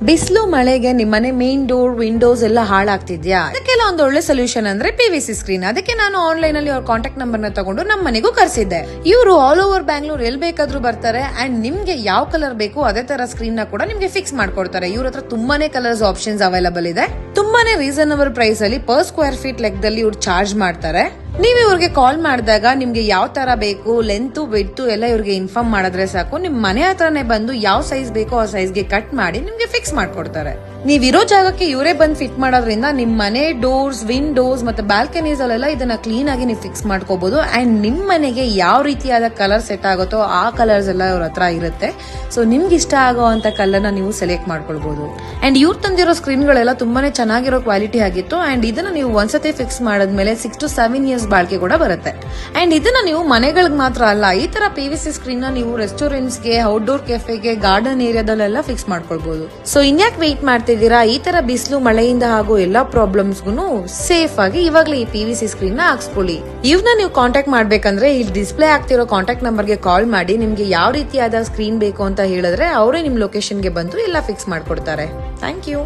ಬಿಸಿಲು ಮಳೆಗೆ ನಿಮ್ಮನೆ ಮೇನ್ ಡೋರ್ ವಿಂಡೋಸ್ ಎಲ್ಲ ಹಾಳಾಗ್ತಿದ್ಯಾ? ಅದಕ್ಕೆಲ್ಲ ಒಂದು ಒಳ್ಳೆ ಸೊಲ್ಯೂಷನ್ ಅಂದ್ರೆ PVC ಸ್ಕ್ರೀನ್. ಅದಕ್ಕೆ ನಾನು ಆನ್ಲೈನ್ ಅಲ್ಲಿ ಅವ್ರ ಕಾಂಟ್ಯಾಕ್ಟ್ ನಂಬರ್ ನ ತಗೊಂಡು ನಮ್ಮ ಮನೆಗೂ ಕರ್ಸಿದ್ದೆ. ಇವರು ಆಲ್ ಓವರ್ ಬ್ಯಾಂಗ್ಳೂರ್ ಎಲ್ ಬೇಕಾದ್ರೂ ಬರ್ತಾರೆ ಅಂಡ್ ನಿಮ್ಗೆ ಯಾವ ಕಲರ್ ಬೇಕು ಅದೇ ತರ ಸ್ಕ್ರೀನ್ ನ ಕೂಡ ನಿಮ್ಗೆ ಫಿಕ್ಸ್ ಮಾಡ್ಕೊಡ್ತಾರೆ. ಇವ್ರ ಹತ್ರ ತುಂಬಾನೇ ಕಲರ್ಸ್ ಆಪ್ಷನ್ಸ್ ಅವೈಲಬಲ್ ಇದೆ. ತುಂಬಾನೇ ರೀಸನಬಲ್ ಪ್ರೈಸ್ ಅಲ್ಲಿ ಪರ್ ಸ್ಕ್ವೇರ್ ಫೀಟ್ ಲೆಕ್ಕದಲ್ಲಿ ಇವ್ರು ಚಾರ್ಜ್ ಮಾಡ್ತಾರೆ. ನೀವು ಇವ್ರಿಗೆ ಕಾಲ್ ಮಾಡಿದಾಗ ನಿಮ್ಗೆ ಯಾವ ತರ ಬೇಕು, ಲೆಂತ್ ವಿಡ್ತ್ ಎಲ್ಲ ಇವ್ರಿಗೆ ಇನ್ಫಾರ್ಮ್ ಮಾಡಿದ್ರೆ ಸಾಕು, ನಿಮ್ ಮನೆ ಹತ್ರನೇ ಬಂದು ಯಾವ ಸೈಜ್ ಬೇಕೋ ಆ ಸೈಜ್ಗೆ ಕಟ್ ಮಾಡಿ ನಿಮ್ಗೆ ಫಿಕ್ಸ್ ಮಾಡ್ಕೊಡ್ತಾರೆ. ನೀವಿರೋ ಜಾಗಕ್ಕೆ ಇವರೇ ಬಂದು ಫಿಟ್ ಮಾಡೋದ್ರಿಂದ ನಿಮ್ ಮನೆ ಡೋರ್ಸ್, ವಿಂಡೋಸ್ ಮತ್ತೆ ಬಾಲ್ಕನೀಸ್ ಅಲ್ಲೆಲ್ಲ ಇದನ್ನ ಕ್ಲೀನ್ ಆಗಿ ನೀವು ಫಿಕ್ಸ್ ಮಾಡ್ಕೋಬಹುದು. ಅಂಡ್ ನಿಮ್ ಮನೆಗೆ ಯಾವ ರೀತಿಯಾದ ಕಲರ್ ಸೆಟ್ ಆಗುತ್ತೋ ಆ ಕಲರ್ಸ್ ಎಲ್ಲ ಇವ್ರ ಹತ್ರ ಇರುತ್ತೆ. ಸೊ ನಿಮ್ಗೆ ಇಷ್ಟ ಆಗುವಂತ ಕಲರ್ ನ ನೀವು ಸೆಲೆಕ್ಟ್ ಮಾಡ್ಕೊಳ್ಬಹುದು. ಅಂಡ್ ಇವ್ರು ತಂದಿರೋ ಸ್ಕ್ರೀನ್ ಗಳೆಲ್ಲ ತುಂಬಾನೇ ಚೆನ್ನಾಗಿರೋ ಕ್ವಾಲಿಟಿ ಆಗಿತ್ತು. ಅಂಡ್ ಇದನ್ನ ನೀವು ಒಂದ್ಸತಿ ಫಿಕ್ಸ್ ಮಾಡಿದ್ಮೇಲೆ 6 to 7 years ಬಾಳ್ಕೆ ಕೂಡ ಬರುತ್ತೆ. ಅಂಡ್ ಇದನ್ನ ನೀವು ಮನೆಗಳಿಗೆ ಮಾತ್ರ ಅಲ್ಲ, ಈ ತರ PVC ಸ್ಕ್ರೀನ್ ನ ನೀವು ರೆಸ್ಟೋರೆಂಟ್ಸ್ ಗೆ, ಔಟ್ಡೋರ್ ಕೆಫೆಗೆ, ಗಾರ್ಡನ್ ಏರಿಯಾದಲ್ಲೆಲ್ಲ ಫಿಕ್ಸ್ ಮಾಡ್ಕೊಳ್ಬಹುದು. ಸೊ ಇನ್ಯಾಕ್ ವೇಟ್ ಮಾಡ್ತಿದ್ದೀರಾ? ಈ ತರ ಬಿಸಿಲು ಮಳೆಯಿಂದ ಹಾಗೂ ಎಲ್ಲಾ ಪ್ರಾಬ್ಲಮ್ಸ್ಗೂ ಸೇಫ್ ಆಗಿ ಇವಾಗಲೇ ಈ PVC ಸ್ಕ್ರೀನ್ ನ ಹಾಕ್ಸ್ಕೊಳ್ಳಿ. ಇವ್ನ ನೀವು ಕಾಂಟ್ಯಾಕ್ಟ್ ಮಾಡ್ಬೇಕಂದ್ರೆ ಇಲ್ಲಿ ಡಿಸ್ಪ್ಲೇ ಆಗ್ತಿರೋ ಕಾಂಟ್ಯಾಕ್ಟ್ ನಂಬರ್ ಗೆ ಕಾಲ್ ಮಾಡಿ ನಿಮ್ಗೆ ಯಾವ ರೀತಿಯಾದ ಸ್ಕ್ರೀನ್ ಬೇಕು ಅಂತ ಹೇಳಿದ್ರೆ ಅವರೇ ನಿಮ್ ಲೊಕೇಶನ್ ಗೆ ಬಂದು ಎಲ್ಲ ಫಿಕ್ಸ್ ಮಾಡ್ಕೊಡ್ತಾರೆ. Thank you.